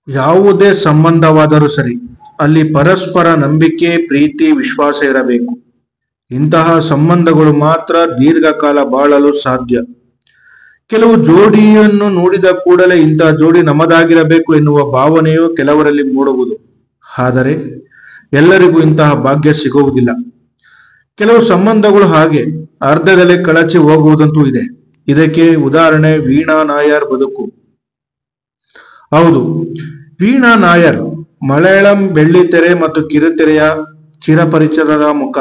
ಯಾವುದೇ ಸಂಬಂಧವಾದರೂ ಸರಿ, ಅಲ್ಲಿ ಪರಸ್ಪರ ನಂಬಿಕೆ, ಪ್ರೀತಿ, ವಿಶ್ವಾಸ ಇರಬೇಕು. ಇಂತಹ ಸಂಬಂಧಗಳು ಮಾತ್ರ ದೀರ್ಘಕಾಲ ಬಾಳಲು ಸಾಧ್ಯ. ಕೆಲವು ಜೋಡಿಯನ್ನು ನೋಡಿದ ಕೂಡಲೇ ಇಂತಹ ಜೋಡಿ ನಮ್ಮದಾಗಿರಬೇಕು ಎನ್ನುವ ಭಾವನೆಯು ಕೆಲವರಲ್ಲಿ ಮೂಡುವುದು. ಆದರೆ ಎಲ್ಲರಿಗೂ ಇಂತಹ ಭಾಗ್ಯ ಸಿಗುವುದಿಲ್ಲ. ಕೆಲವು ಸಂಬಂಧಗಳು ಹಾಗೆ ಅರ್ಧದಲ್ಲೇ ಕಳಚಿ ಹೋಗುವುದಂತೂ ಇದೆ. ಇದಕ್ಕೆ ಉದಾಹರಣೆ ವೀಣಾ ನಾಯರ್ ಬದುಕು. ಹೌದು, ವೀಣಾ ನಾಯರ್ ಮಲಯಾಳಂ ಬೆಳ್ಳಿತೆರೆ ಮತ್ತು ಕಿರುತೆರೆಯ ಚಿರಪರಿಚಿತರ ಮುಖ.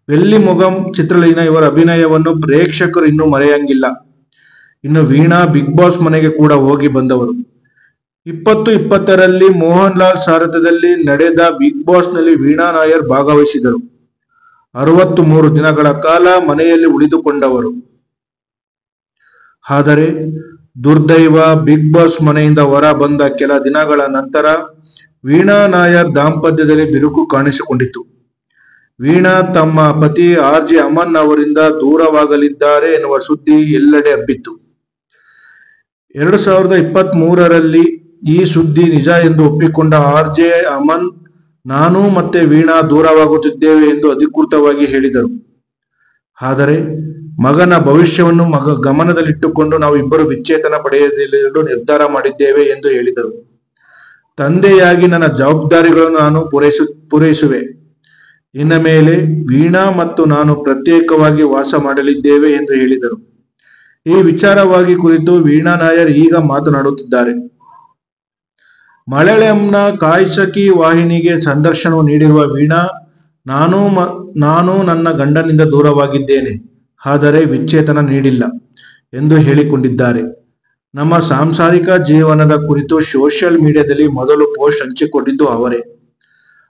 ವೆಲ್ಲಿಮುಗಂ ಚಿತ್ರದಲ್ಲಿನ ಇವರ ಅಭಿನಯವನ್ನು ಪ್ರೇಕ್ಷಕರು ಇನ್ನೂ ಮರೆಯಂಗಿಲ್ಲ. ಇನ್ನು ವೀಣಾ ಬಿಗ್ ಬಾಸ್ ಮನೆಗೆ ಕೂಡ ಹೋಗಿ ಬಂದವರು. 2020ರಲ್ಲಿ ಮೋಹನ್ ಲಾಲ್ ಸಾರಥ್ಯದಲ್ಲಿ ನಡೆದ ಬಿಗ್ ಬಾಸ್ ನಲ್ಲಿ ವೀಣಾ ನಾಯರ್ ಭಾಗವಹಿಸಿದರು. 63 ದಿನಗಳ ಕಾಲ ಮನೆಯಲ್ಲಿ ಉಳಿದುಕೊಂಡವರು. ಆದರೆ ದುರ್ದೈವ, ಬಿಗ್ ಬಾಸ್ ಮನೆಯಿಂದ ಹೊರ ಬಂದ ಕೆಲ ದಿನಗಳ ನಂತರ ವೀಣಾ ನಾಯರ್ ದಾಂಪತ್ಯದಲ್ಲಿ ಬಿರುಕು ಕಾಣಿಸಿಕೊಂಡಿತು. ವೀಣಾ ತಮ್ಮ ಪತಿ RJ ಅಮನ್ ಅವರಿಂದ ದೂರವಾಗಲಿದ್ದಾರೆ ಎನ್ನುವ ಸುದ್ದಿ ಎಲ್ಲೆಡೆ ಹಬ್ಬಿತ್ತು. 2023ರಲ್ಲಿ ಈ ಸುದ್ದಿ ನಿಜ ಎಂದು ಒಪ್ಪಿಕೊಂಡ RJ ಅಮನ್, ನಾನು ಮತ್ತೆ ವೀಣಾ ದೂರವಾಗುತ್ತಿದ್ದೇವೆ ಎಂದು ಅಧಿಕೃತವಾಗಿ ಹೇಳಿದರು. ಆದರೆ ಮಗನ ಭವಿಷ್ಯವನ್ನು ಗಮನದಲ್ಲಿಟ್ಟುಕೊಂಡು ನಾವು ಇಬ್ಬರು ವಿಚ್ಛೇದನ ಪಡೆಯಲು ನಿರ್ಧಾರ ಮಾಡಿದ್ದೇವೆ ಎಂದು ಹೇಳಿದರು. ತಂದೆಯಾಗಿ ನನ್ನ ಜವಾಬ್ದಾರಿಗಳನ್ನು ನಾನು ಪೂರೈಸುವೆ. ಇನ್ನ ಮೇಲೆ ವೀಣಾ ಮತ್ತು ನಾನು ಪ್ರತ್ಯೇಕವಾಗಿ ವಾಸ ಮಾಡಲಿದ್ದೇವೆ ಎಂದು ಹೇಳಿದರು. ಈ ವಿಚಾರವಾಗಿ ಕುರಿತು ವೀಣಾ ನಾಯರ್ ಈಗ ಮಾತನಾಡುತ್ತಿದ್ದಾರೆ. ಮಲಯಾಳಂನ ಕಾಯ್ಸಕಿ ವಾಹಿನಿಗೆ ಸಂದರ್ಶನ ನೀಡಿರುವ ವೀಣಾ, ನಾನು ನನ್ನ ಗಂಡನಿಂದ ದೂರವಾಗಿದ್ದೇನೆ, ಆದರೆ ವಿಚ್ಛೇದನ ನೀಡಿಲ್ಲ ಎಂದು ಹೇಳಿಕೊಂಡಿದ್ದಾರೆ. ನಮ್ಮ ಸಾಂಸಾರಿಕ ಜೀವನದ ಕುರಿತು ಸೋಷಿಯಲ್ ಮೀಡಿಯಾದಲ್ಲಿ ಮೊದಲು ಪೋಸ್ಟ್ ಹಂಚಿಕೊಂಡಿದ್ದು ಅವರೇ.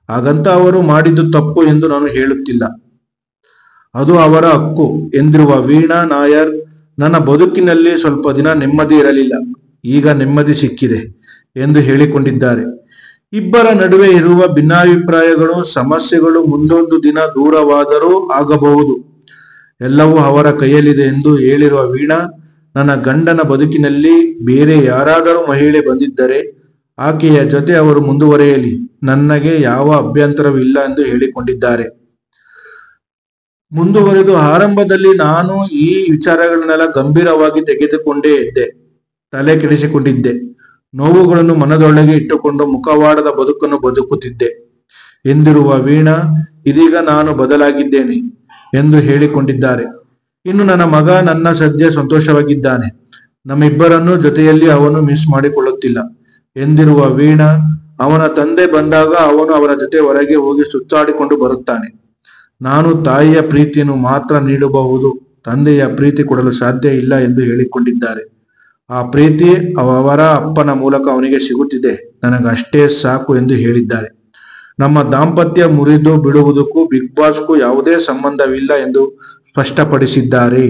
ಹಾಗಂತ ಅವರು ಮಾಡಿದ್ದು ತಪ್ಪು ಎಂದು ನಾನು ಹೇಳುತ್ತಿಲ್ಲ, ಅದು ಅವರ ಹಕ್ಕು ಎಂದಿರುವ ವೀಣಾ ನಾಯರ್, ನನ್ನ ಬದುಕಿನಲ್ಲಿ ಸ್ವಲ್ಪ ದಿನ ನೆಮ್ಮದಿ ಇರಲಿಲ್ಲ, ಈಗ ನೆಮ್ಮದಿ ಸಿಕ್ಕಿದೆ ಎಂದು ಹೇಳಿಕೊಂಡಿದ್ದಾರೆ. ಇಬ್ಬರ ನಡುವೆ ಇರುವ ಭಿನ್ನಾಭಿಪ್ರಾಯಗಳು, ಸಮಸ್ಯೆಗಳು ಮುಂದೊಂದು ದಿನ ದೂರವಾದರೂ ಆಗಬಹುದು. ಎಲ್ಲವೂ ಅವರ ಕೈಯಲ್ಲಿದೆ ಎಂದು ಹೇಳಿರುವ ವೀಣಾ, ನನ್ನ ಗಂಡನ ಬದುಕಿನಲ್ಲಿ ಬೇರೆ ಯಾರಾದರೂ ಮಹಿಳೆ ಬಂದಿದ್ದರೆ ಆಕೆಯ ಜೊತೆ ಅವರು ಮುಂದುವರಿಯಲಿ, ನನಗೆ ಯಾವ ಅಭ್ಯಂತರವಿಲ್ಲ ಎಂದು ಹೇಳಿಕೊಂಡಿದ್ದಾರೆ. ಮುಂದುವರೆದು, ಆರಂಭದಲ್ಲಿ ನಾನು ಈ ವಿಚಾರಗಳನ್ನೆಲ್ಲ ಗಂಭೀರವಾಗಿ ತೆಗೆದುಕೊಂಡೇ ಇದ್ದೆ, ತಲೆ ಕೆಡಿಸಿಕೊಂಡಿದ್ದೆ, ನೋವುಗಳನ್ನು ಮನದೊಳಗೆ ಇಟ್ಟುಕೊಂಡು ಮುಖವಾಡದ ಬದುಕನ್ನು ಬದುಕುತ್ತಿದ್ದೆ ಎಂದಿರುವ ವೀಣಾ, ಇದೀಗ ನಾನು ಬದಲಾಗಿದ್ದೇನೆ ಎಂದು ಹೇಳಿಕೊಂಡಿದ್ದಾರೆ. ಇನ್ನು ನನ್ನ ಮಗ ನನ್ನ ಸದ್ಯ ಸಂತೋಷವಾಗಿದ್ದಾನೆ, ನಮ್ಮಿಬ್ಬರನ್ನು ಜೊತೆಯಲ್ಲಿ ಅವನು ಮಿಸ್ ಮಾಡಿಕೊಳ್ಳುತ್ತಿಲ್ಲ ಎಂದಿರುವ ವೀಣಾ, ಅವನ ತಂದೆ ಬಂದಾಗ ಅವನು ಅವರ ಜೊತೆ ಹೊರಗೆ ಹೋಗಿ ಸುತ್ತಾಡಿಕೊಂಡು ಬರುತ್ತಾನೆ. ನಾನು ತಾಯಿಯ ಪ್ರೀತಿಯನ್ನು ಮಾತ್ರ ನೀಡಬಹುದು, ತಂದೆಯ ಪ್ರೀತಿ ಕೊಡಲು ಸಾಧ್ಯ ಇಲ್ಲ ಎಂದು ಹೇಳಿಕೊಂಡಿದ್ದಾರೆ. ಆ ಪ್ರೀತಿ ಅವರ ಅಪ್ಪನ ಮೂಲಕ ಅವನಿಗೆ ಸಿಗುತ್ತಿದೆ, ನನಗಷ್ಟೇ ಸಾಕು ಎಂದು ಹೇಳಿದ್ದಾರೆ. ನಮ್ಮ ದಾಂಪತ್ಯ ಮುರಿದು ಬಿಡುವುದಕ್ಕೂ ಬಿಗ್ ಬಾಸ್ಗೂ ಯಾವುದೇ ಸಂಬಂಧವಿಲ್ಲ ಎಂದು ಸ್ಪಷ್ಟಪಡಿಸಿದ್ದಾರೆ.